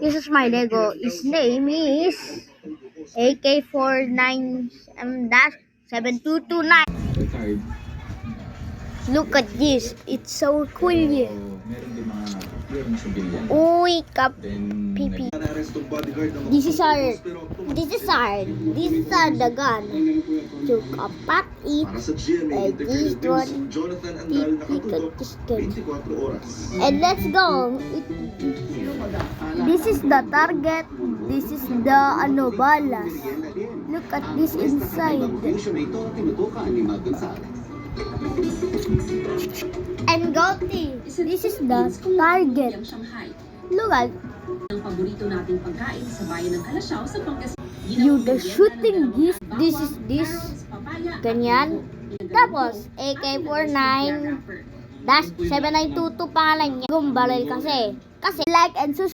This is my Lego. His name is AK49M-7229. Look at this. It's so cool. Uy, pipi. This is our the gun. Took a pat it. Like this one. And let's go. This is the target. This is the balas. Look at this inside. And Gotti, this is the target. Look at you the shooting this is this ganyan. Tapos AK49-7922 pangalan niya. Gumbalil kasi like and subscribe.